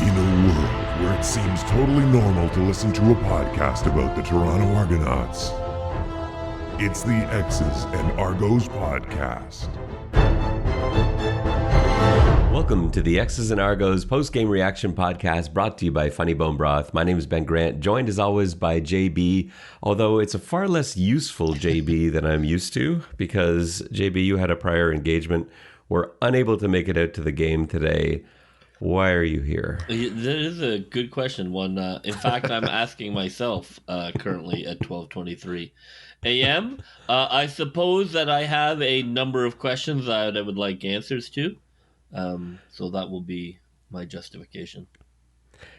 In a world where it seems totally normal to listen to a podcast about the Toronto Argonauts, it's the X's and Argos podcast. Welcome to the X's and Argos post-game reaction podcast brought to you by Funny Bone Broth. My name is Ben Grant, joined as always by JB, although it's a far less useful JB than I'm used to because, JB, you had a prior engagement. We're unable to make it out to the game today. Why are you here? That is a good question. In fact, I'm asking myself currently at 12:23 a.m. I suppose that I have a number of questions that I would like answers to. So that will be my justification.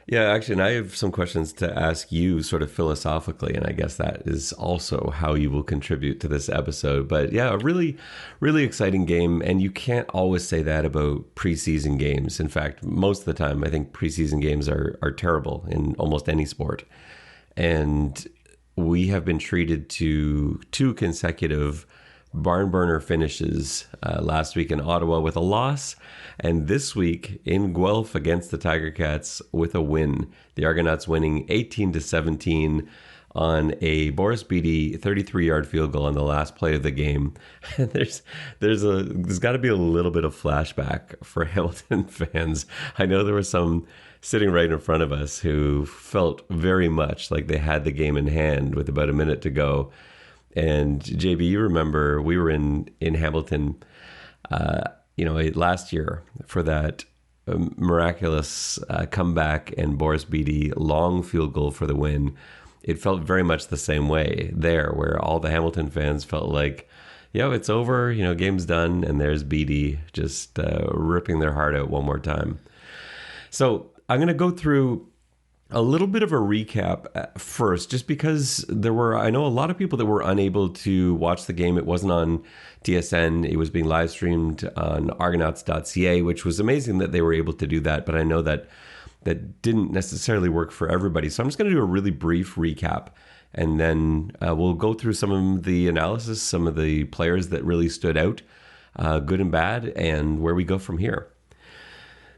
Yeah, actually, and I have some questions to ask you sort of philosophically, and I guess that is also how you will contribute to this episode. But yeah, a really, really exciting game, and you can't always say that about preseason games. In fact, most of the time, I think preseason games are terrible in almost any sport. And we have been treated to two consecutive barn burner finishes last week in Ottawa with a loss, and this week in Guelph against the Ticats with a win. The Argonauts winning 18-17 on a Boris Bede 33-yard field goal on the last play of the game. And there's got to be a little bit of flashback for Hamilton fans. I know there were some sitting right in front of us who felt very much like they had the game in hand with about a minute to go. And JB, you remember we were in Hamilton, last year for that miraculous comeback and Boris Bede long field goal for the win. It felt very much the same way there, where all the Hamilton fans felt like, it's over, game's done, and there's Bede just ripping their heart out one more time. So I'm going to go through a little bit of a recap first, just because I know a lot of people that were unable to watch the game. It wasn't on TSN. It was being live streamed on argonauts.ca, which was amazing that they were able to do that. But I know that didn't necessarily work for everybody. So I'm just going to do a really brief recap, and then we'll go through some of the analysis, some of the players that really stood out, good and bad, and where we go from here.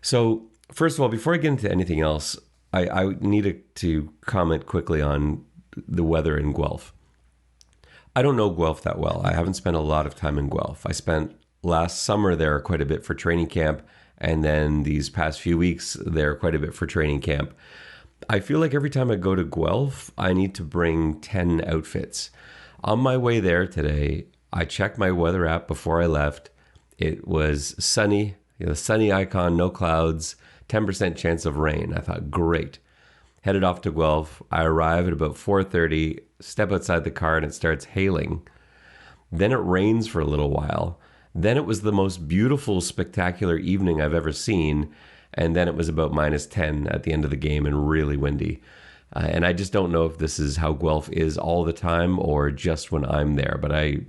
So first of all, before I get into anything else, I needed to comment quickly on the weather in Guelph. I don't know Guelph that well. I haven't spent a lot of time in Guelph. I spent last summer there quite a bit for training camp, and then these past few weeks there quite a bit for training camp. I feel like every time I go to Guelph, I need to bring 10 outfits. On my way there today, I checked my weather app before I left. It was sunny, sunny icon, no clouds, 10% chance of rain. I thought, great. Headed off to Guelph. I arrive at about 4:30, step outside the car, and it starts hailing. Then it rains for a little while. Then it was the most beautiful, spectacular evening I've ever seen. And then it was about -10 at the end of the game and really windy. And I just don't know if this is how Guelph is all the time or just when I'm there. But I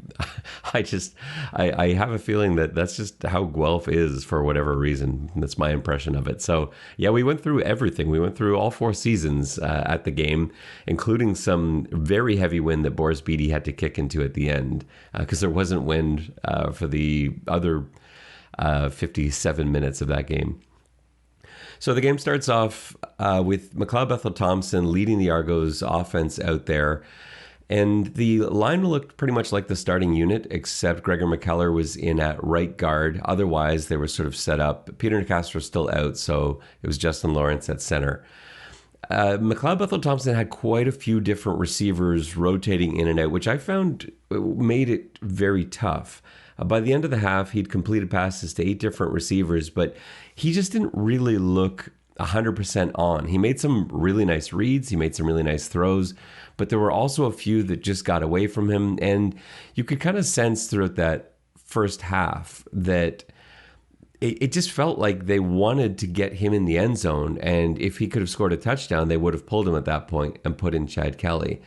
have a feeling that that's just how Guelph is for whatever reason. That's my impression of it. So yeah, we went through everything. We went through all four seasons at the game, including some very heavy wind that Boris Bede had to kick into at the end because there wasn't wind for the other 57 minutes of that game. So the game starts off with McLeod Bethel-Thompson leading the Argos offense out there. And the line looked pretty much like the starting unit, except Gregor McKellar was in at right guard. Otherwise, they were sort of set up. Peter Nicastro still out, so it was Justin Lawrence at center. McLeod Bethel-Thompson had quite a few different receivers rotating in and out, which I found made it very tough. By the end of the half, he'd completed passes to 8 different receivers, but he just didn't really look 100% on. He made some really nice reads. He made some really nice throws, but there were also a few that just got away from him. And you could kind of sense throughout that first half that it just felt like they wanted to get him in the end zone. And if he could have scored a touchdown, they would have pulled him at that point and put in Chad Kelly.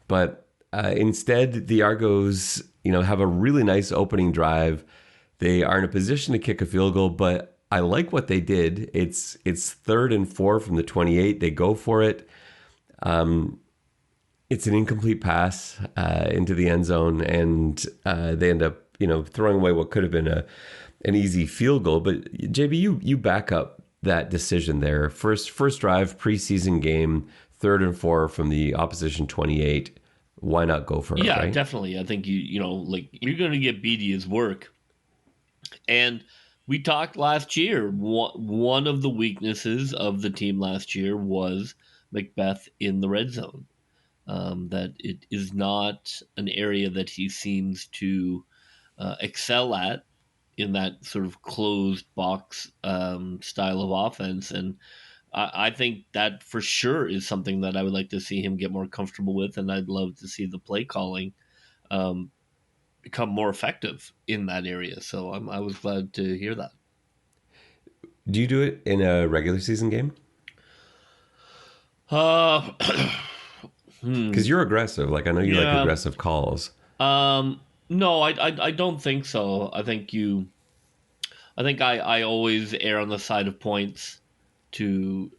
But instead, the Argos, have a really nice opening drive. They are in a position to kick a field goal, but I like what they did. It's 3rd and 4 from the 28. They go for it. It's an incomplete pass into the end zone, and they end up, throwing away what could have been an easy field goal. But JB, you back up that decision there. First drive, preseason game, 3rd and 4 from the opposition 28. Why not go for it, Yeah, right? definitely. I think you're going to get Bede his work. And we talked last year. One of the weaknesses of the team last year was Macbeth in the red zone. That it is not an area that he seems to excel at in that sort of closed box style of offense. And I think that for sure is something that I would like to see him get more comfortable with. And I'd love to see the play calling um, become more effective in that area. So I was glad to hear that. Do you do it in a regular season game? Uh, Because you're aggressive. Like, I know you like Yeah. aggressive calls. No, I don't think so. I think I always err on the side of points to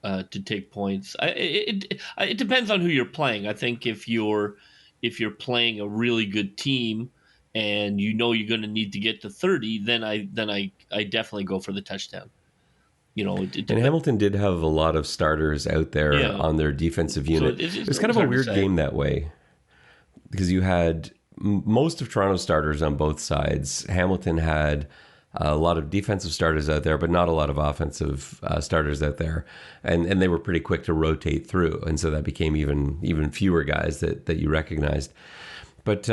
take points. It depends on who you're playing. I think if you're playing a really good team and you know you're going to need to get to 30, then I definitely go for the touchdown. And Hamilton did have a lot of starters out there Yeah. on their defensive unit. it's It was kind of a hard to weird say. game that way because you had most of Toronto's starters on both sides. Hamilton had a lot of defensive starters out there, but not a lot of offensive starters out there. And they were pretty quick to rotate through. And so that became even fewer guys that you recognized. But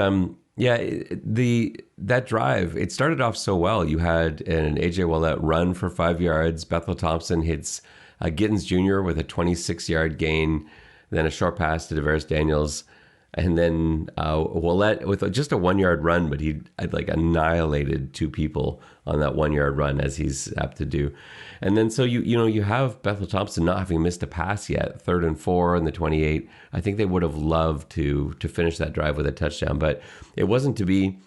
that drive, it started off so well. You had an AJ Ouellette run for 5 yards. Bethel Thompson hits Gittins Jr. with a 26-yard gain, then a short pass to DeVaris Daniels, and then Ouellette with just a 1-yard run, but he like annihilated 2 people on that 1-yard run, as he's apt to do. And then so you have Bethel Thompson not having missed a pass yet, 3rd and 4 and the 28. I think they would have loved to finish that drive with a touchdown, but it wasn't to be.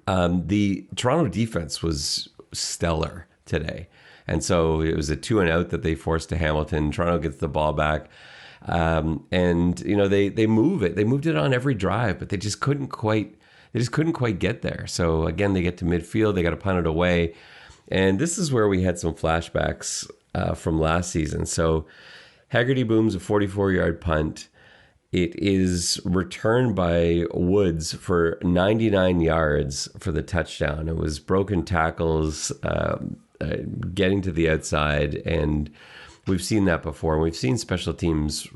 The Toronto defense was stellar today. And so it was a 2-and-out that they forced to Hamilton. Toronto gets the ball back. And they move it. They moved it on every drive, but they just couldn't quite get there. So again, they get to midfield, they got to punt it away. And this is where we had some flashbacks from last season. So Haggerty booms a 44-yard punt. It is returned by Woods for 99 yards for the touchdown. It was broken tackles, getting to the outside, and we've seen that before. We've seen special teams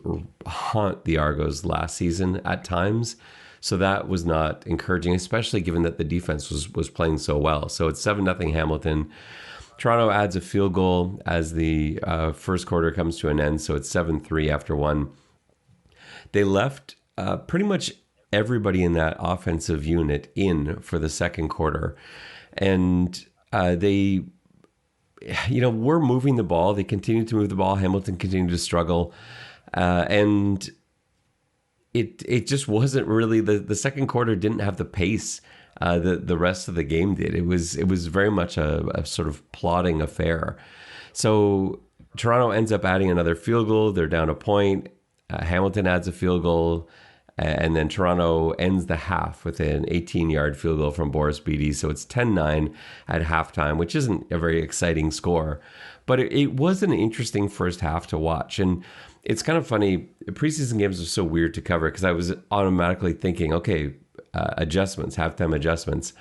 haunt the Argos last season at times. So that was not encouraging, especially given that the defense was playing so well. So it's 7-0 Hamilton. Toronto adds a field goal as the first quarter comes to an end. So it's 7-3 after one. They left pretty much everybody in that offensive unit in for the second quarter. And they were moving the ball. They continued to move the ball. Hamilton continued to struggle. And it just wasn't really, the second quarter didn't have the pace the rest of the game did. It was very much a sort of plodding affair. So Toronto ends up adding another field goal. They're down a point. Hamilton adds a field goal, and then Toronto ends the half with an 18-yard field goal from Boris Bede. So it's 10-9 at halftime, which isn't a very exciting score. But it was an interesting first half to watch. And it's kind of funny. Preseason games are so weird to cover because I was automatically thinking, okay, halftime adjustments.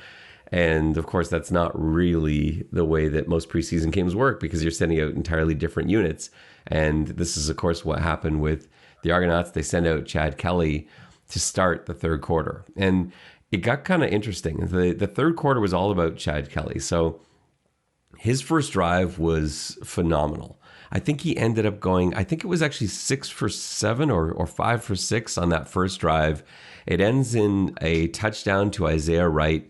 And of course, that's not really the way that most preseason games work because you're sending out entirely different units. And this is, of course, what happened with the Argonauts. They send out Chad Kelly to start the third quarter. And it got kind of interesting. The third quarter was all about Chad Kelly. So his first drive was phenomenal. I think he ended up going, I think it was actually 6 for 7 or 5 for 6 on that first drive. It ends in a touchdown to Isaiah Wright.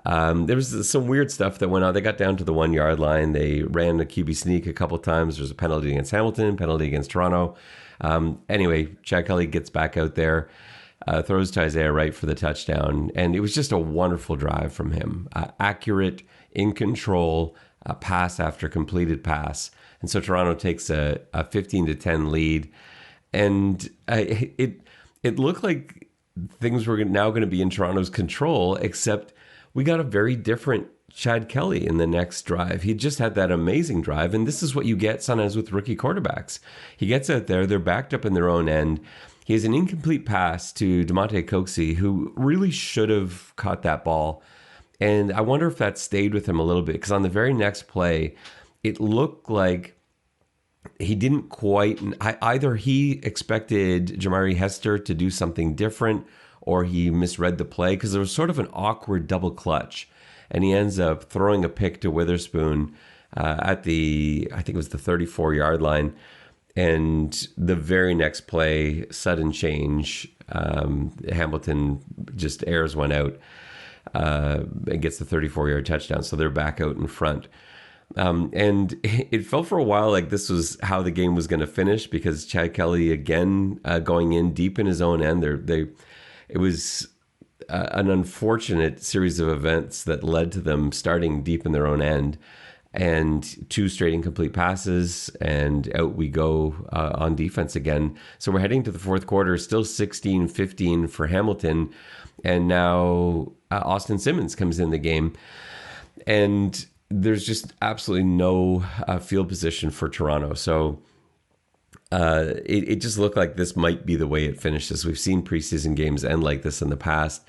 There was some weird stuff that went on. They got down to the 1 yard line. They ran a QB sneak a couple times. There's a penalty against Hamilton, penalty against Toronto. Anyway, Chad Kelly gets back out there, throws to Isaiah Wright for the touchdown. And it was just a wonderful drive from him. Accurate, in control, pass after completed pass. And so Toronto takes a 15-10 lead. And it looked like things were now going to be in Toronto's control, except we got a very different Chad Kelly in the next drive. He just had that amazing drive, and this is what you get sometimes with rookie quarterbacks. He gets out there, they're backed up in their own end. He has an incomplete pass to DeMonte Coxey, who really should have caught that ball. And I wonder if that stayed with him a little bit, because on the very next play, it looked like he didn't quite, either he expected Jamari Hester to do something different, or he misread the play, because there was sort of an awkward double clutch. And he ends up throwing a pick to Witherspoon at I think it was the 34-yard line. And the very next play, sudden change, Hamilton just airs one out and gets the 34-yard touchdown. So they're back out in front. And it felt for a while like this was how the game was going to finish, because Chad Kelly, again, going in deep in his own end. It was an unfortunate series of events that led to them starting deep in their own end, and 2 straight incomplete passes, and out we go on defense again. So we're heading to the fourth quarter, still 16-15 for Hamilton, and now Austin Simmons comes in the game, and there's just absolutely no field position for Toronto. So it just looked like this might be the way it finishes. We've seen preseason games end like this in the past.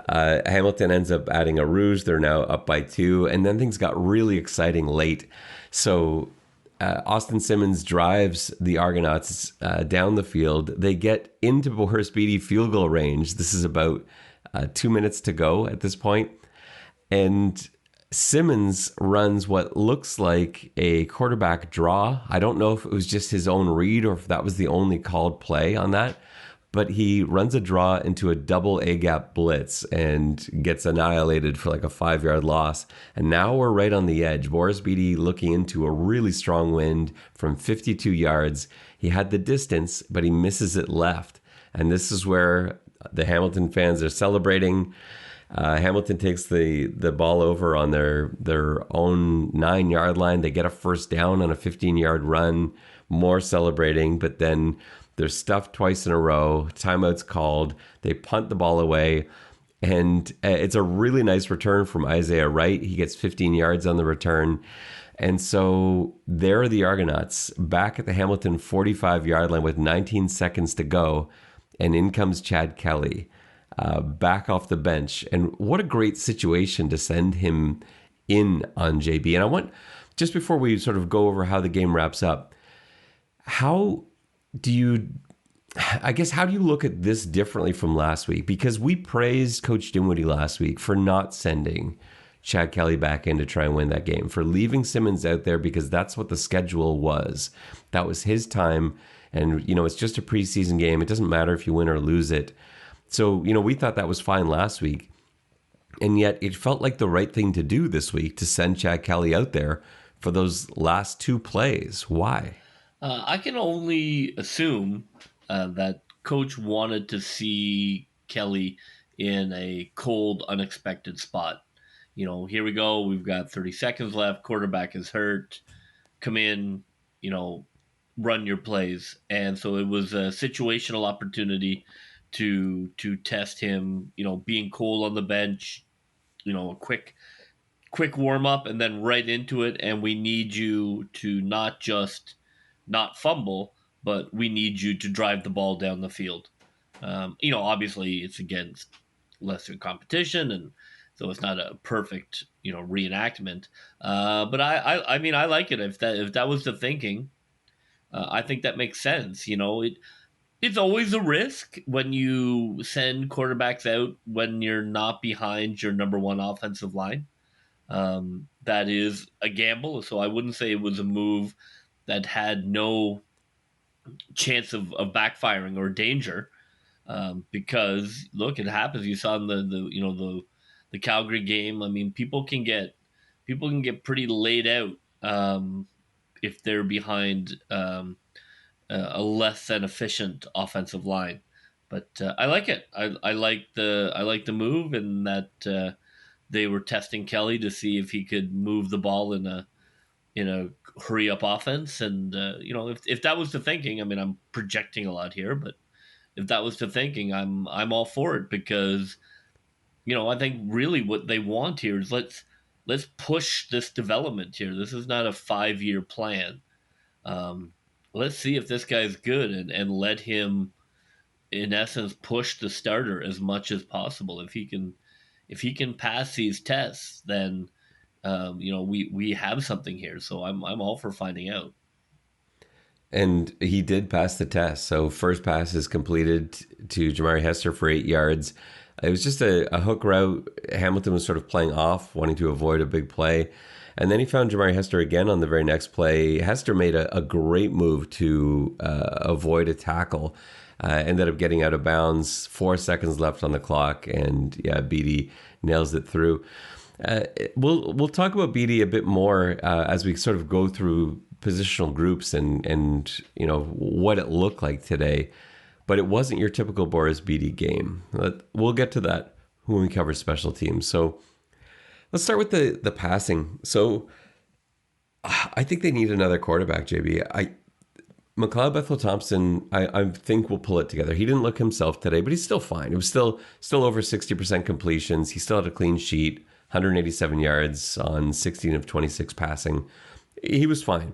Hamilton ends up adding a ruse. They're now up by 2, and then things got really exciting late. So Austin Simmons drives the Argonauts down the field. They get into Boris Bede field goal range. This is about 2 minutes to go at this point, and Simmons runs what looks like a quarterback draw. I don't know if it was just his own read or if that was the only called play on that, but he runs a draw into a double A-gap blitz and gets annihilated for like a 5-yard loss. And now we're right on the edge. Boris Bede looking into a really strong wind from 52 yards. He had the distance, but he misses it left. And this is where the Hamilton fans are celebrating. Hamilton takes the ball over on their own 9-yard line. They get a first down on a 15-yard run, more celebrating, but then they're stuffed twice in a row. Timeout's called. They punt the ball away, and it's a really nice return from Isaiah Wright. He gets 15 yards on the return. And so there are the Argonauts back at the Hamilton 45-yard line with 19 seconds to go, and in comes Chad Kelly. Back off the bench. And what a great situation to send him in on JB. And I want, just before we sort of go over how the game wraps up, how do you look at this differently from last week? Because we praised Coach Dinwiddie last week for not sending Chad Kelly back in to try and win that game, for leaving Simmons out there because that's what the schedule was. That was his time. And, it's just a preseason game. It doesn't matter if you win or lose it. So, we thought that was fine last week. And yet it felt like the right thing to do this week to send Chad Kelly out there for those last 2 plays. Why? I can only assume that Coach wanted to see Kelly in a cold, unexpected spot. Here we go. We've got 30 seconds left. Quarterback is hurt. Come in, run your plays. And so it was a situational opportunity to test him, being cold on the bench, a quick warm up and then right into it. And we need you to not just not fumble, but we need you to drive the ball down the field. Obviously it's against lesser competition, and so it's not a perfect, reenactment. But I mean, I like it. If that was the thinking, I think that makes sense. It's always a risk when you send quarterbacks out when you're not behind your number 1 offensive line. That is a gamble. So I wouldn't say it was a move that had no chance of backfiring or danger. Because look, it happens. You saw in the Calgary game. I mean, people can get pretty laid out if they're behind a less than efficient offensive line. But I like it. I like the move, and that they were testing Kelly to see if he could move the ball in a hurry up offense. And if that was the thinking, I mean, I'm projecting a lot here, but if that was the thinking, I'm all for it, because I think really what they want here is let's push this development here. This is not a 5-year plan. Let's see if this guy's good, and let him, in essence, push the starter as much as possible. If he can pass these tests, then we have something here. So I'm all for finding out. And he did pass the test. So first pass is completed to Jamari Hester for 8 yards. It was just a hook route. Hamilton was sort of playing off, wanting to avoid a big play. And then he found Jamari Hester again on the very next play. Hester made a great move to avoid a tackle. Ended up getting out of bounds. 4 seconds left on the clock. And yeah, Bede nails it through. We'll talk about Bede a bit more as we sort of go through positional groups and what it looked like today. But it wasn't your typical Boris Bede game. We'll get to that when we cover special teams. So let's start with the passing. So I think they need another quarterback, JB. McLeod Bethel-Thompson, I think will pull it together. He didn't look himself today, but he's still fine. It was still over 60% completions. He still had a clean sheet, 187 yards on 16 of 26 passing. He was fine.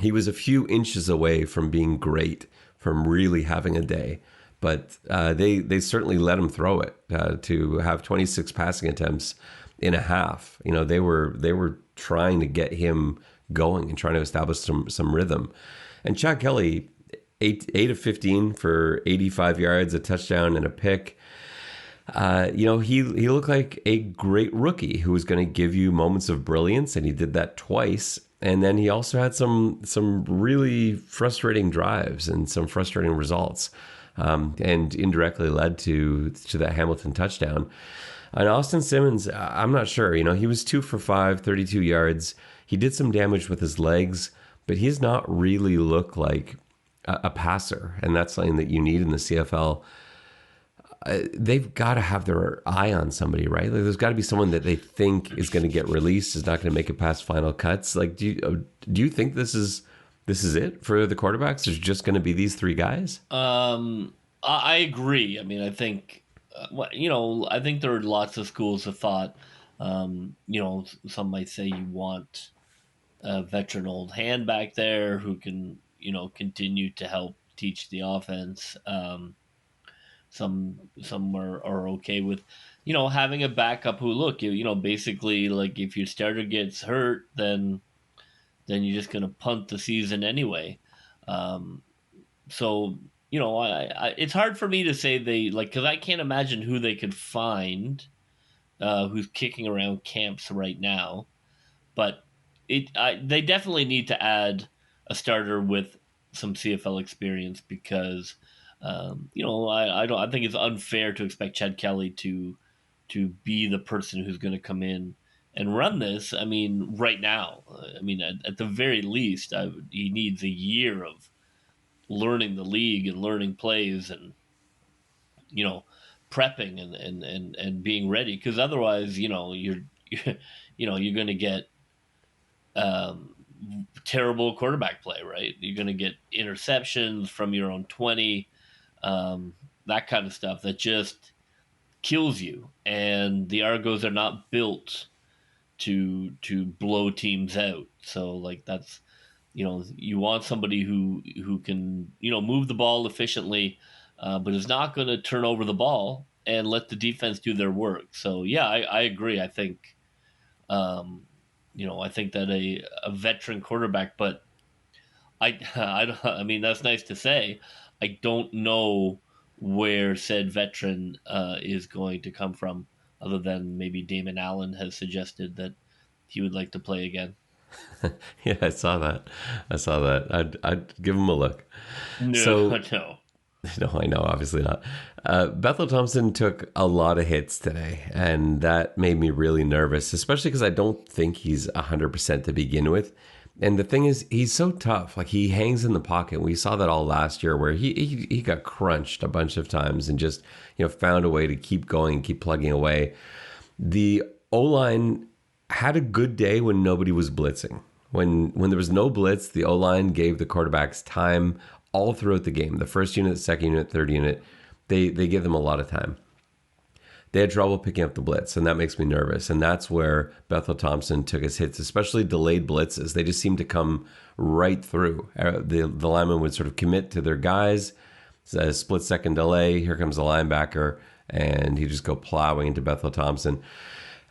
He was a few inches away from being great, from really having a day. But they certainly let him throw it to have 26 passing attempts in a half. They were trying to get him going and trying to establish some rhythm. And Chad Kelly, 8 of 15 for 85 yards, a touchdown and a pick. He looked like a great rookie who was going to give you moments of brilliance, and he did that twice. And then he also had some really frustrating drives and some frustrating results, and indirectly led to that Hamilton touchdown. And Austin Simmons, I'm not sure. He was 2 for 5, 32 yards. He did some damage with his legs, but he's not really looked like a passer, and that's something that you need in the CFL. They've got to have their eye on somebody, right? Like, there's got to be someone that they think is going to get released, is not going to make it past final cuts. Like, do you think this is it for the quarterbacks? There's just going to be these 3 guys? I agree. I mean, I think I think there are lots of schools of thought. Some might say you want a veteran old hand back there who can continue to help teach the offense. Some are okay with, having a backup who basically, like, if your starter gets hurt, then you're just going to punt the season anyway. So it's hard for me to say because I can't imagine who they could find who's kicking around camps right now, but they definitely need to add a starter with some CFL experience because. I think it's unfair to expect Chad Kelly to be the person who's going to come in and run this. I mean, right now, at the very least, he needs a year of learning the league and learning plays and prepping and being ready. Because otherwise, you're going to get terrible quarterback play, right? You're going to get interceptions from your own 20. That kind of stuff that just kills you. And the Argos are not built to blow teams out. So that's, you want somebody who can, move the ball efficiently, but is not going to turn over the ball and let the defense do their work. So yeah, I agree. I think, I think that a veteran quarterback, but I mean, that's nice to say. I don't know where said veteran is going to come from, other than maybe Damon Allen has suggested that he would like to play again. Yeah, I saw that. I'd give him a look. No. No, I know, obviously not. Bethel-Thompson took a lot of hits today, and that made me really nervous, especially because I don't think he's 100% to begin with. And the thing is, he's so tough. Like, he hangs in the pocket. We saw that all last year where he got crunched a bunch of times and just, found a way to keep going, keep plugging away. The O-line had a good day when nobody was blitzing. When there was no blitz, the O-line gave the quarterbacks time all throughout the game. The first unit, second unit, third unit, they gave them a lot of time. they had trouble picking up the blitz, and that makes me nervous. And that's where Bethel Thompson took his hits, especially delayed blitzes. They just seemed to come right through. The lineman would sort of commit to their guys, a split-second delay. Here comes the linebacker, and he just go plowing into Bethel Thompson.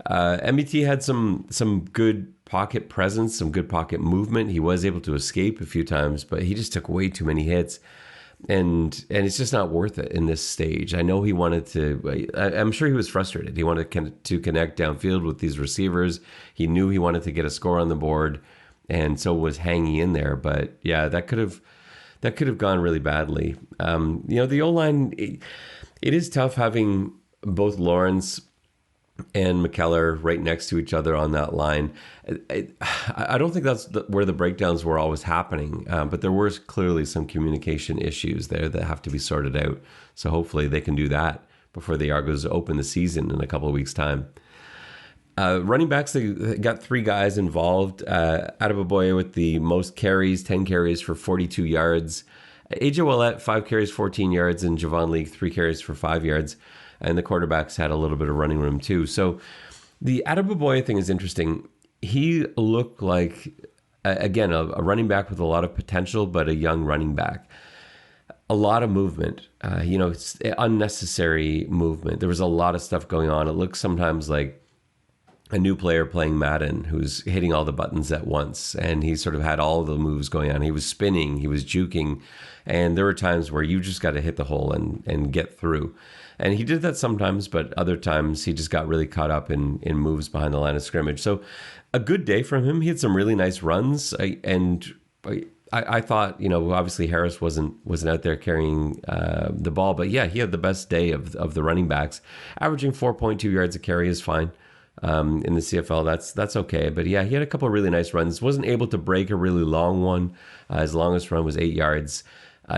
MBT had some good pocket presence, some good pocket movement. He was able to escape a few times, but he just took way too many hits. And it's just not worth it in this stage. I know he wanted to, I'm sure he was frustrated. He wanted to connect downfield with these receivers. He knew he wanted to get a score on the board, and so was hanging in there. But yeah, that could have gone really badly. The O-line, it is tough having both Lawrence and McKellar right next to each other on that line. I don't think that's where the breakdowns were always happening, but there were clearly some communication issues there that have to be sorted out. So hopefully they can do that before the Argos open the season in a couple of weeks' time. Running backs, they got 3 guys involved. Adeboboye with the most carries, 10 carries for 42 yards. AJ Ouellette, 5 carries, 14 yards, and Javon Leake, 3 carries for 5 yards. And the quarterbacks had a little bit of running room too. So the Adeboboye thing is interesting. He looked like, again, a running back with a lot of potential, but a young running back. A lot of movement, it's unnecessary movement. There was a lot of stuff going on. It looks sometimes like a new player playing Madden who's hitting all the buttons at once. And he sort of had all the moves going on. He was spinning, he was juking. And there were times where you just got to hit the hole and get through. And he did that sometimes, but other times he just got really caught up in moves behind the line of scrimmage. So a good day from him. He had some really nice runs. I thought, obviously Harris wasn't out there carrying the ball. But yeah, he had the best day of the running backs. Averaging 4.2 yards a carry is fine. In the CFL, that's okay. But yeah, he had a couple of really nice runs. Wasn't able to break a really long one. His longest run was 8 yards.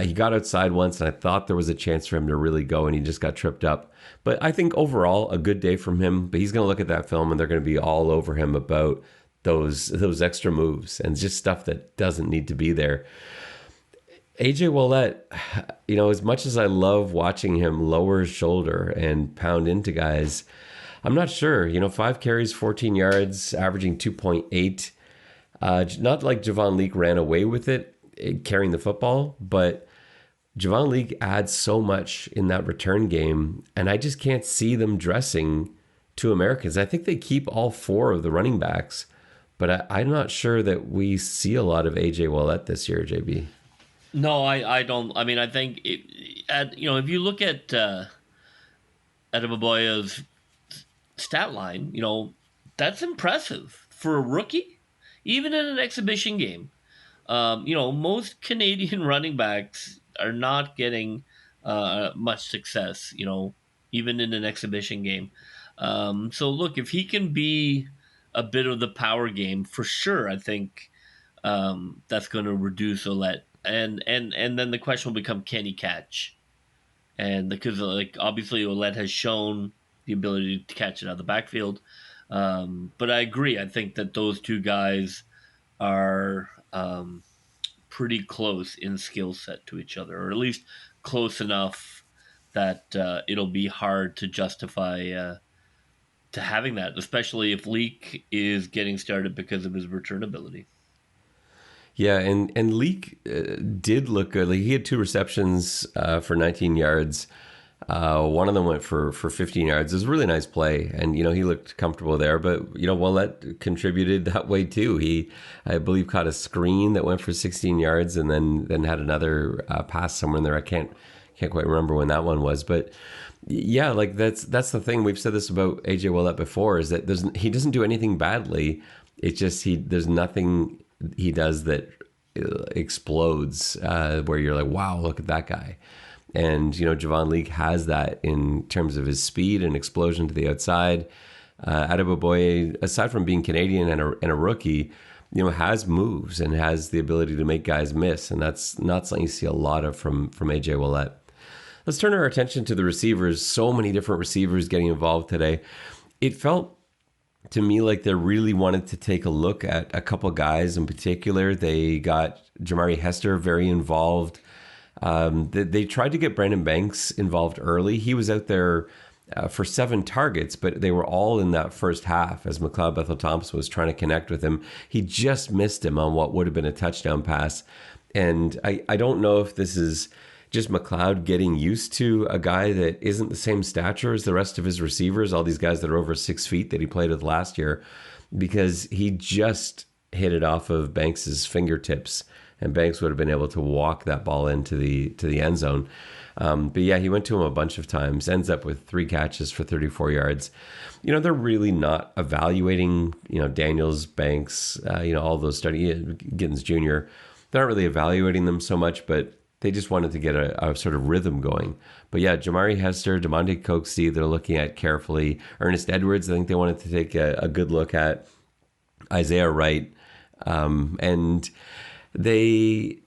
He got outside once, and I thought there was a chance for him to really go, and he just got tripped up. But I think overall, a good day from him. But he's going to look at that film, and they're going to be all over him about those extra moves and just stuff that doesn't need to be there. AJ Ouellette, as much as I love watching him lower his shoulder and pound into guys, I'm not sure. 5 carries, 14 yards, averaging 2.8. Not like Javon Leake ran away with it, carrying the football, but Javon Leake adds so much in that return game, and I just can't see them dressing 2 Americans. I think they keep all 4 of the running backs, but I'm not sure that we see a lot of AJ Ouellette this year, JB. No, I don't. I mean, I think if you look at Adeboboye's stat line, that's impressive for a rookie, even in an exhibition game. Most Canadian running backs are not getting much success, even in an exhibition game. So look, if he can be a bit of the power game, for sure, I think that's going to reduce Ouellette. And then the question will become, can he catch? And because obviously Ouellette has shown the ability to catch it out of the backfield. But I agree. I think that those 2 guys are pretty close in skill set to each other, or at least close enough that it'll be hard to justify to having that, especially if Leake is getting started because of his return ability. Yeah, and Leake did look good. Like, he had 2 receptions for 19 yards. One of them went for 15 yards. It was a really nice play, and he looked comfortable there. But Ouellette contributed that way too. He, I believe, caught a screen that went for 16 yards, and then had another pass somewhere in there. I can't quite remember when that one was, but yeah, like that's the thing. We've said this about AJ Ouellette before, is that he doesn't do anything badly. It's just there's nothing he does that explodes where you're like, wow, look at that guy. And, Javon Leake has that in terms of his speed and explosion to the outside. Adeboboye, aside from being Canadian and a rookie, has moves and has the ability to make guys miss. And that's not something you see a lot of from AJ Ouellette. Let's turn our attention to the receivers. So many different receivers getting involved today. It felt to me like they really wanted to take a look at a couple guys in particular. They got Jamari Hester very involved. They tried to get Brandon Banks involved early. He was out there for 7 targets, but they were all in that first half as McLeod Bethel-Thompson was trying to connect with him. He just missed him on what would have been a touchdown pass. And I don't know if this is just McLeod getting used to a guy that isn't the same stature as the rest of his receivers, all these guys that are over 6 feet that he played with last year, because he just hit it off of Banks's fingertips, and Banks would have been able to walk that ball into the end zone. But yeah, he went to him a bunch of times, ends up with 3 catches for 34 yards. They're really not evaluating, Daniels, Banks, all those Gittens Jr. They're not really evaluating them so much, but they just wanted to get a sort of rhythm going. But yeah, Jamari Hester, DeMonte Coxie, they're looking at carefully. Ernest Edwards, I think they wanted to take a good look at. Isaiah Wright. And they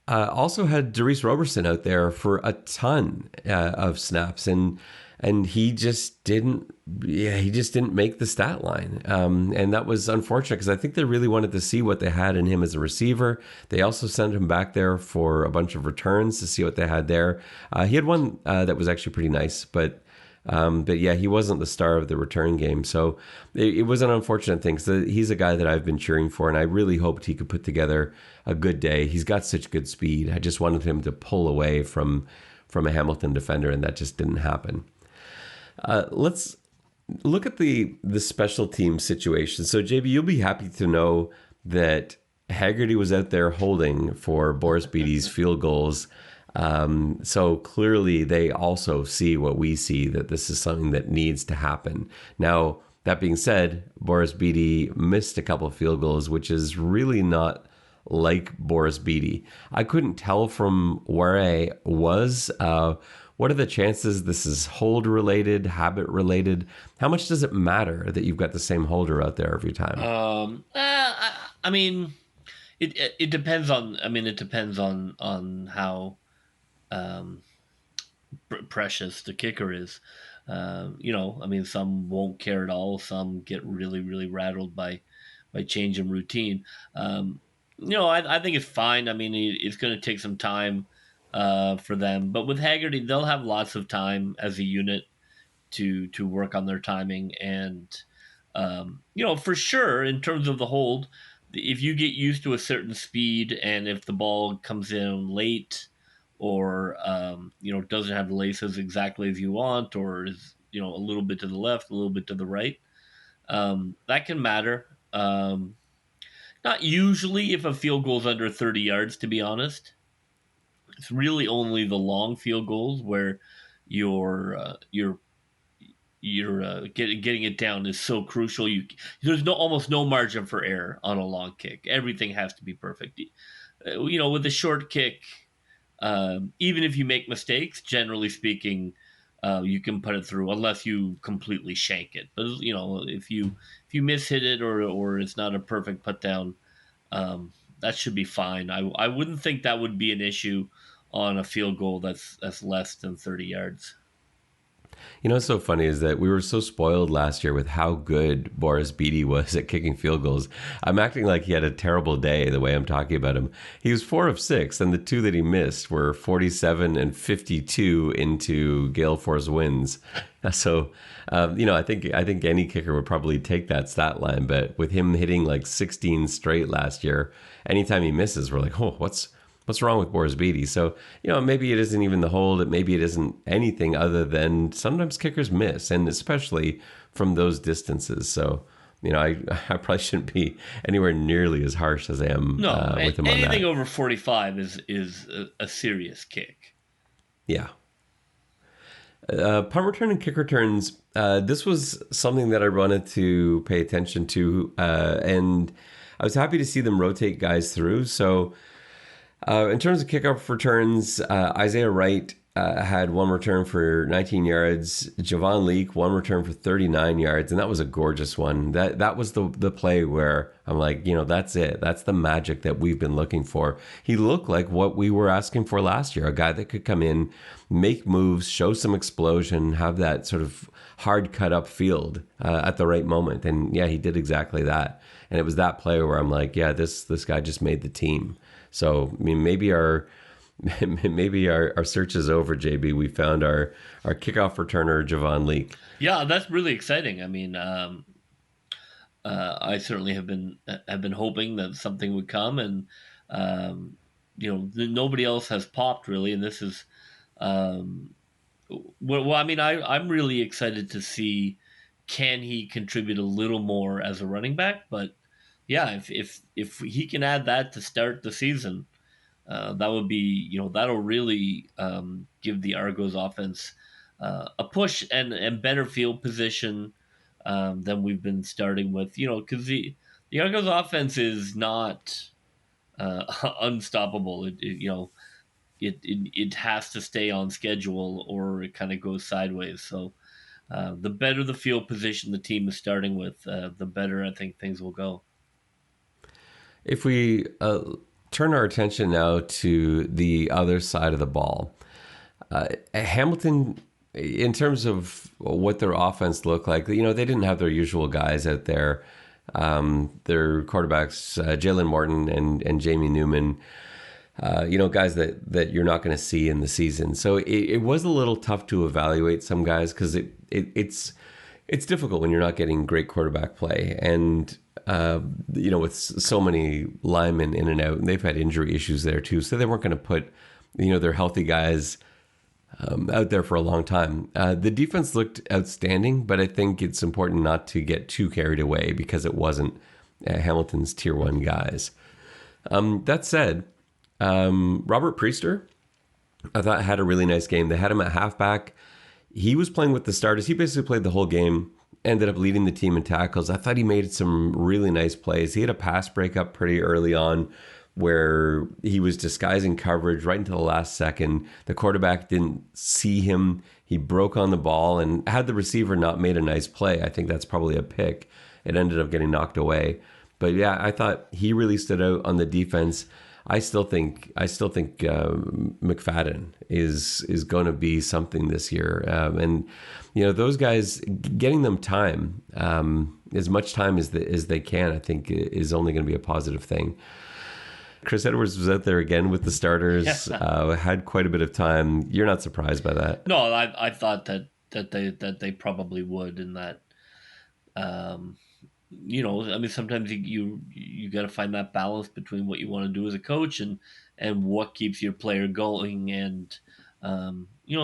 also had Darius Roberson out there for a ton of snaps, and he just didn't make the stat line, and that was unfortunate because I think they really wanted to see what they had in him as a receiver. They also sent him back there for a bunch of returns to see what they had there. He had one that was actually pretty nice, but yeah, he wasn't the star of the return game. So it was an unfortunate thing. So he's a guy that I've been cheering for, and I really hoped he could put together a good day. He's got such good speed. I just wanted him to pull away from a Hamilton defender, and that just didn't happen. Let's look at the special team situation. So JB, you'll be happy to know that Haggerty was out there holding for Boris Bede's field goals. So clearly they also see what we see, that this is something that needs to happen. Now, that being said, Boris Bede missed a couple of field goals, which is really not like Boris Bede. I couldn't tell from where I was. What are the chances this is hold related, habit related? How much does it matter that you've got the same holder out there every time? I mean, it depends on. I mean, it depends on how precious the kicker is. I mean, some won't care at all. Some get really, really rattled by change in routine. I think it's fine. I mean, it's going to take some time for them, but with Haggerty, they'll have lots of time as a unit to work on their timing. And for sure, in terms of the hold, if you get used to a certain speed, and if the ball comes in late, or doesn't have the laces exactly as you want, or is a little bit to the left, a little bit to the right, that can matter. Not usually if a field goal is under 30 yards, to be honest. It's really only the long field goals where you're getting it down is so crucial. There's almost no margin for error on a long kick. Everything has to be perfect. With a short kick, even if you make mistakes, generally speaking, you can put it through unless you completely shank it. But if you mishit it or it's not a perfect put down, that should be fine. I wouldn't think that would be an issue on a field goal that's less than 30 yards. What's so funny is that we were so spoiled last year with how good Boris Bede was at kicking field goals. I'm acting like he had a terrible day the way I'm talking about him. He was 4 of 6, and the 2 that he missed were 47 and 52 into gale force winds. So, I think any kicker would probably take that stat line. But with him hitting like 16 straight last year, anytime he misses, we're like, oh, what's wrong with Boris Bede? So, maybe it isn't even the hold. Maybe it isn't anything other than sometimes kickers miss, and especially from those distances. So, I probably shouldn't be anywhere nearly as harsh as I am with him on that. Anything over 45 is a serious kick. Yeah. Punt return and kick returns. This was something that I wanted to pay attention to, and I was happy to see them rotate guys through. So, in terms of kickoff returns, Isaiah Wright had 1 return for 19 yards. Javon Leak, 1 return for 39 yards, and that was a gorgeous one. That was the play where I'm like, that's it. That's the magic that we've been looking for. He looked like what we were asking for last year, a guy that could come in, make moves, show some explosion, have that sort of hard cut up field at the right moment. And yeah, he did exactly that. And it was that play where I'm like, yeah, this guy just made the team. So, I mean, maybe our maybe our search is over, JB. We found our kickoff returner, Javon Leake. Yeah, that's really exciting. I mean, I certainly have been hoping that something would come, and nobody else has popped really, and this is well. I mean, I'm really excited to see, can he contribute a little more as a running back? But yeah, if he can add that to start the season, that would be, that'll really give the Argos offense a push and better field position than we've been starting with. Because the Argos offense is not unstoppable. It has to stay on schedule, or it kind of goes sideways. So the better the field position the team is starting with, the better I think things will go. If we turn our attention now to the other side of the ball, Hamilton, in terms of what their offense looked like, they didn't have their usual guys out there. Their quarterbacks, Jalen Morton and Jamie Newman, guys that you're not going to see in the season. So it was a little tough to evaluate some guys, because it's difficult when you're not getting great quarterback play. And with so many linemen in and out, and they've had injury issues there too. So they weren't going to put, their healthy guys out there for a long time. The defense looked outstanding, but I think it's important not to get too carried away, because it wasn't Hamilton's tier 1 guys. That said, Robert Priester, I thought, had a really nice game. They had him at halfback. He was playing with the starters. He basically played the whole game, ended up leading the team in tackles. I thought he made some really nice plays. He had a pass breakup pretty early on where he was disguising coverage right until the last second. The quarterback didn't see him. He broke on the ball, and had the receiver not made a nice play, I think that's probably a pick. It ended up getting knocked away. But yeah, I thought he really stood out on the defense. I still think McFadden is going to be something this year, and those guys, getting them time, as much time as they can, I think is only going to be a positive thing. Chris Edwards was out there again with the starters, had quite a bit of time. You're not surprised by that? No, I thought that they probably would, in that. Sometimes you got to find that balance between what you want to do as a coach and what keeps your player going. And,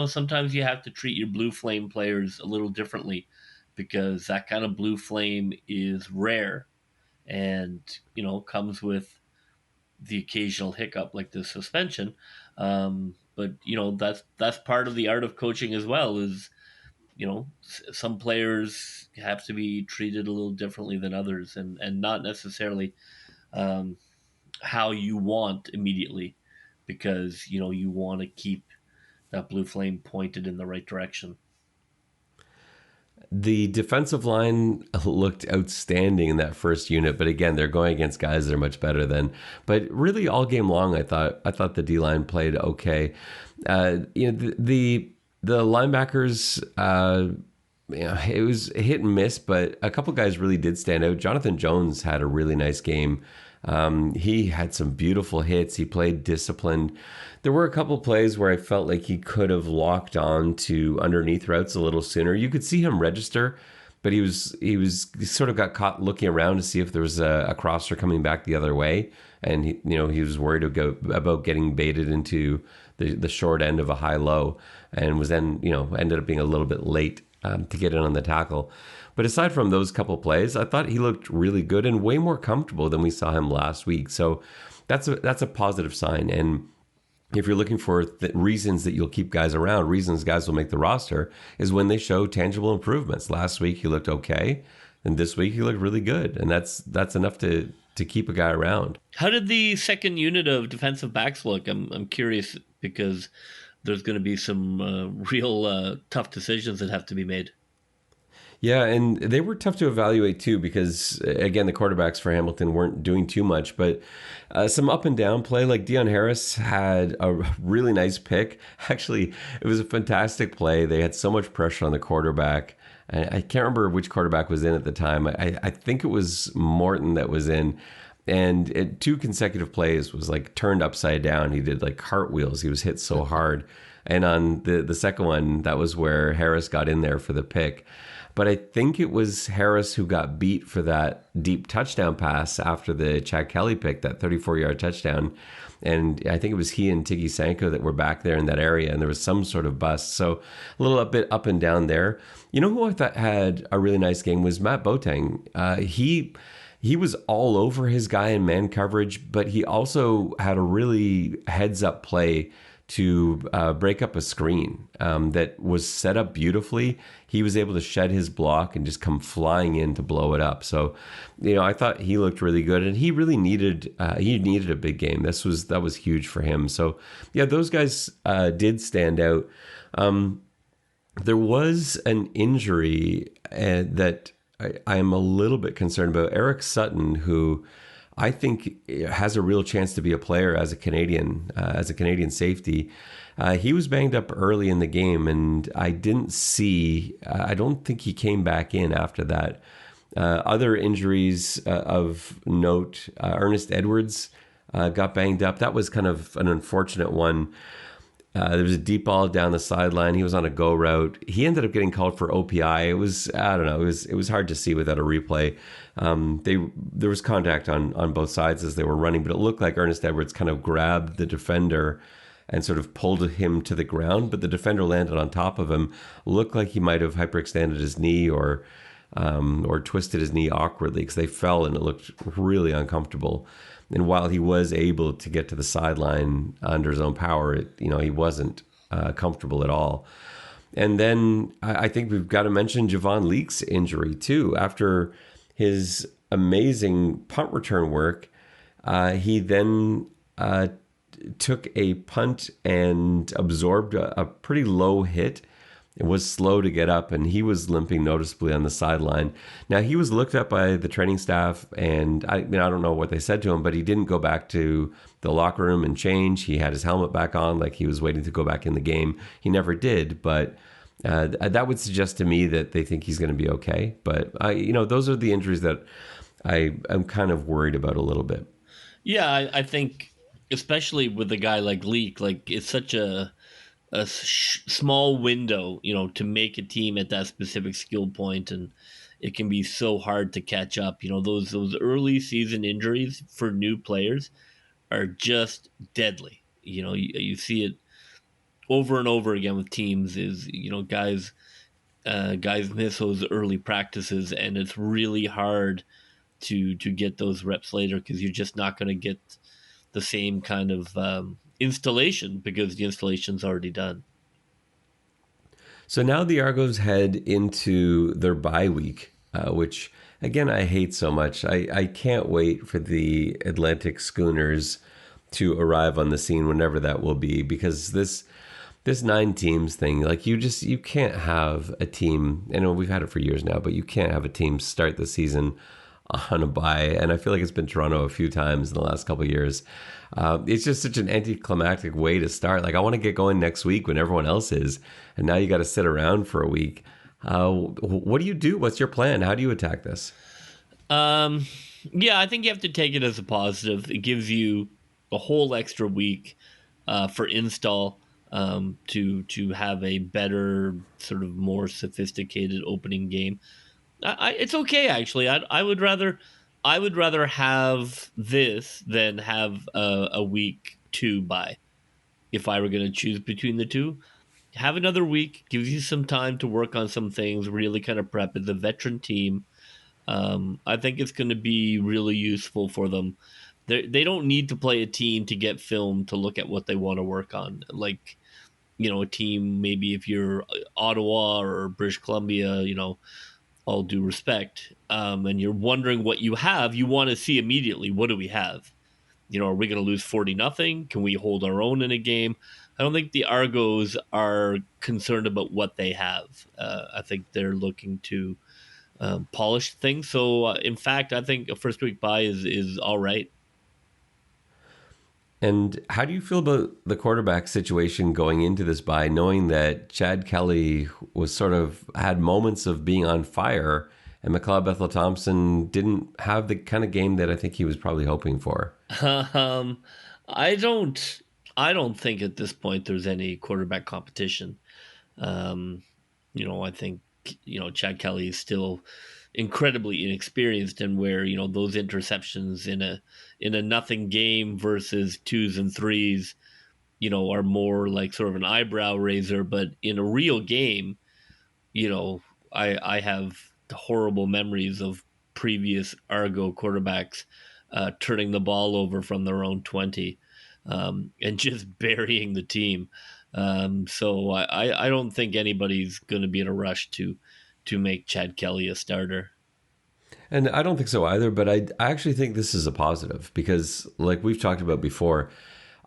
sometimes you have to treat your blue flame players a little differently, because that kind of blue flame is rare and, comes with the occasional hiccup like the suspension. But, that's part of the art of coaching as well, is, some players have to be treated a little differently than others, and not necessarily how you want immediately, because, you want to keep that blue flame pointed in the right direction. The defensive line looked outstanding in that first unit, but again, they're going against guys that are much better than. But really, all game long, I thought the D line played okay. The linebackers, it was hit and miss, but a couple guys really did stand out. Jonathan Jones had a really nice game. He had some beautiful hits. He played disciplined. There were a couple plays where I felt like he could have locked on to underneath routes a little sooner. You could see him register, but he sort of got caught looking around to see if there was a crosser coming back the other way, and he was worried about getting baited into the short end of a high-low, and was then ended up being a little bit late to get in on the tackle. But aside from those couple plays, I thought he looked really good and way more comfortable than we saw him last week. So that's a positive sign. And if you're looking for reasons that you'll keep guys around, reasons guys will make the roster, is when they show tangible improvements. Last week he looked okay, and this week he looked really good, and that's enough to keep a guy around. How did the second unit of defensive backs look? I'm curious, because there's going to be some real tough decisions that have to be made. Yeah, and they were tough to evaluate too, because again, the quarterbacks for Hamilton weren't doing too much, but some up and down play. Like Dion Harris had a really nice pick. Actually, it was a fantastic play. They had so much pressure on the quarterback. I can't remember which quarterback was in at the time. I think it was Morton that was in. And 2 consecutive plays was like turned upside down. He did like cartwheels. He was hit so hard. And on the second one, that was where Harris got in there for the pick. But I think it was Harris who got beat for that deep touchdown pass after the Chad Kelly pick, that 34-yard touchdown. And I think it was he and Tiggy Sanko that were back there in that area, and there was some sort of bust. So a little bit up and down there. You know who I thought had a really nice game was Matt Boten. He was all over his guy in man coverage, but he also had a really heads-up play to break up a screen that was set up beautifully. He was able to shed his block and just come flying in to blow it up. So, I thought he looked really good, and he really needed a big game. That was huge for him. So, yeah, those guys did stand out. There was an injury that I am a little bit concerned about. Eric Sutton, who I think has a real chance to be a player as a Canadian safety. He was banged up early in the game, and I don't think he came back in after that. Other injuries of note, Ernest Edwards got banged up. That was kind of an unfortunate one. There was a deep ball down the sideline. He was on a go route. He ended up getting called for OPI. It was hard to see without a replay. There was contact on both sides as they were running, but it looked like Ernest Edwards kind of grabbed the defender and sort of pulled him to the ground, but the defender landed on top of him. Looked like he might have hyperextended his knee or twisted his knee awkwardly, because they fell and it looked really uncomfortable. And while he was able to get to the sideline under his own power, he wasn't comfortable at all. And then I think we've got to mention Javon Leake's injury too. After his amazing punt return work, he then took a punt and absorbed a pretty low hit. It was slow to get up, and he was limping noticeably on the sideline. Now, he was looked at by the training staff, and I don't know what they said to him, but he didn't go back to the locker room and change. He had his helmet back on, like he was waiting to go back in the game. He never did, but that would suggest to me that they think he's going to be okay. But those are the injuries that I'm kind of worried about a little bit. Yeah, I think especially with a guy like Leak, like it's such a small window, to make a team at that specific skill point, and it can be so hard to catch up. Those early season injuries for new players are just deadly. You see it over and over again with teams. Is guys miss those early practices, and it's really hard to get those reps later, because you're just not going to get the same kind of installation, because the installation's already done. So now the Argos head into their bye week, which again I hate so much. I can't wait for the Atlantic Schooners to arrive on the scene, whenever that will be, because this 9 teams thing, like you can't have a team. I know we've had it for years now, but you can't have a team start the season on a bye, and I feel like it's been Toronto a few times in the last couple of years. It's just such an anticlimactic way to start. Like, I want to get going next week when everyone else is, and now you got to sit around for a week. What do you do? What's your plan? How do you attack this? Yeah, I think you have to take it as a positive. It gives you a whole extra week for install, to have a better, sort of more sophisticated opening game. It's okay, actually. I would rather have this than have a week 2 bye. If I were going to choose between the two, have another week, gives you some time to work on some things, really kind of prep. It's a veteran team. I think it's going to be really useful for them. They don't need to play a team to get film to look at what they want to work on. Like, a team, maybe if you're Ottawa or British Columbia, all due respect, and you're wondering what you have, you want to see immediately, what do we have? Are we going to lose 40-0? Can we hold our own in a game? I don't think the Argos are concerned about what they have. I think they're looking to polish things. So, in fact, I think a first week bye is all right. And how do you feel about the quarterback situation going into this bye, knowing that Chad Kelly was had moments of being on fire, And McLeod Bethel-Thompson didn't have the kind of game that I think he was probably hoping for. I don't think at this point there's any quarterback competition. I think Chad Kelly is still incredibly inexperienced, and where those interceptions in a nothing game versus 2s and 3s are more like sort of an eyebrow raiser. But in a real game, I have horrible memories of previous Argo quarterbacks turning the ball over from their own 20 and just burying the team. So I don't think anybody's going to be in a rush to make Chad Kelly a starter. And I don't think so either, but I actually think this is a positive because, like we've talked about before,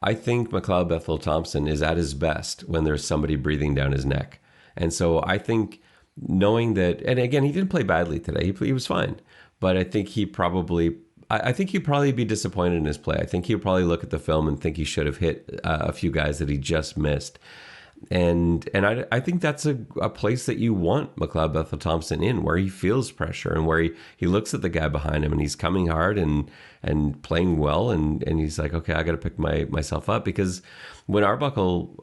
I think McLeod Bethel-Thompson is at his best when there's somebody breathing down his neck. And so I think knowing that, and again, he didn't play badly today. He was fine. But I think he'd probably be disappointed in his play. I think he'll probably look at the film and think he should have hit a few guys that he just missed. And I think that's a place that you want McLeod Bethel-Thompson in, where he feels pressure and where he looks at the guy behind him and he's coming hard and playing well. And he's like, okay, I got to pick myself up, because when Arbuckle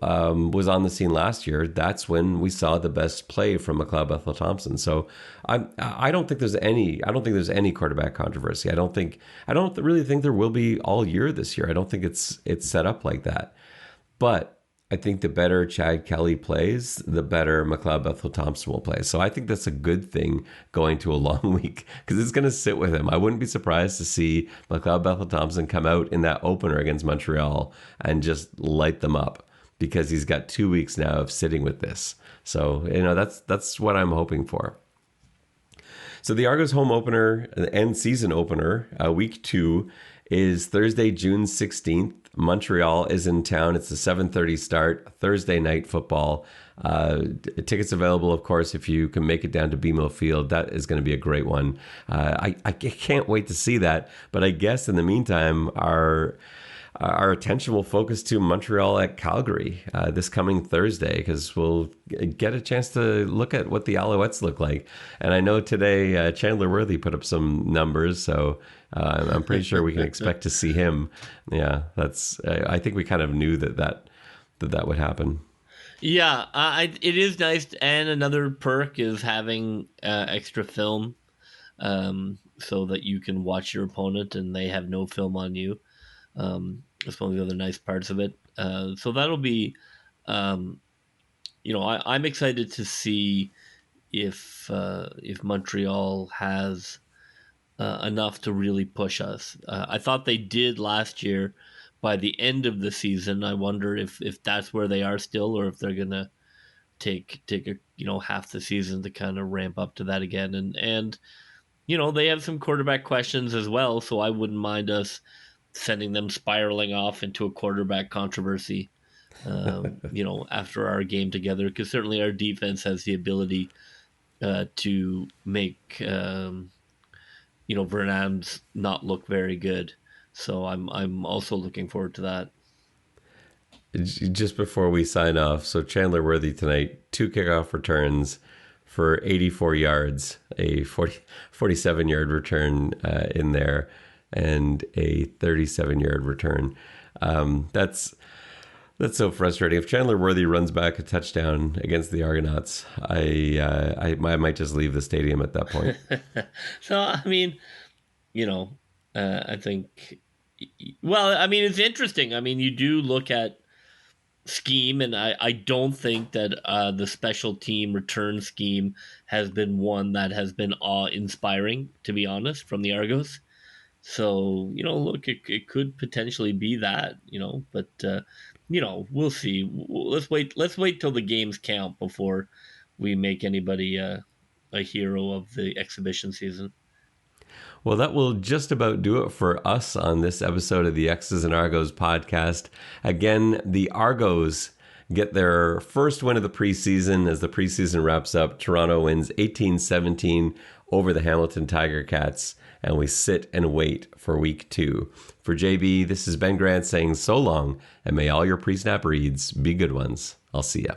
was on the scene last year, that's when we saw the best play from McLeod Bethel-Thompson. So I don't think there's any quarterback controversy. I don't really think there will be all year this year. I don't think it's set up like that. But I think the better Chad Kelly plays, the better McLeod Bethel-Thompson will play. So I think that's a good thing going to a long week, because it's going to sit with him. I wouldn't be surprised to see McLeod Bethel-Thompson come out in that opener against Montreal and just light them up, because he's got 2 weeks now of sitting with this. So, that's what I'm hoping for. So the Argos home opener and season opener, week 2, is Thursday, June 16th. Montreal is in town. It's a 7:30 start, Thursday night football. Tickets available, of course, if you can make it down to BMO Field. That is going to be a great one. I can't wait to see that. But I guess in the meantime, our attention will focus to Montreal at Calgary this coming Thursday, because we'll get a chance to look at what the Alouettes look like. And I know today Chandler Worthy put up some numbers, so I'm pretty sure we can expect to see him. Yeah, I think we kind of knew that would happen. Yeah, it is nice, and another perk is having extra film, so that you can watch your opponent and they have no film on you. That's one of the other nice parts of it. So that'll be, I'm excited to see if Montreal has enough to really push us. I thought they did last year by the end of the season. I wonder if that's where they are still, or if they're gonna take half the season to kind of ramp up to that again. And they have some quarterback questions as well, so I wouldn't mind us sending them spiraling off into a quarterback controversy, after our game together, because certainly our defense has the ability to make Vernam's not look very good. So I'm also looking forward to that. Just before we sign off, so Chandler Worthy tonight, 2 kickoff returns for 84 yards, a 47-yard return in there, and a 37-yard return. That's so frustrating. If Chandler Worthy runs back a touchdown against the Argonauts, I might just leave the stadium at that point. So, I mean, I think, it's interesting. I mean, you do look at scheme, and I don't think that the special team return scheme has been one that has been awe-inspiring, to be honest, from the Argos. So, look, it could potentially be that, but, we'll see. Let's wait till the games count before we make anybody a hero of the exhibition season. Well, that will just about do it for us on this episode of the X's and Argos podcast. Again, the Argos get their first win of the preseason as the preseason wraps up. Toronto wins 18-17 over the Hamilton Tiger Cats, and we sit and wait for week 2. For JB, this is Ben Grant saying so long, and may all your pre-snap reads be good ones. I'll see ya.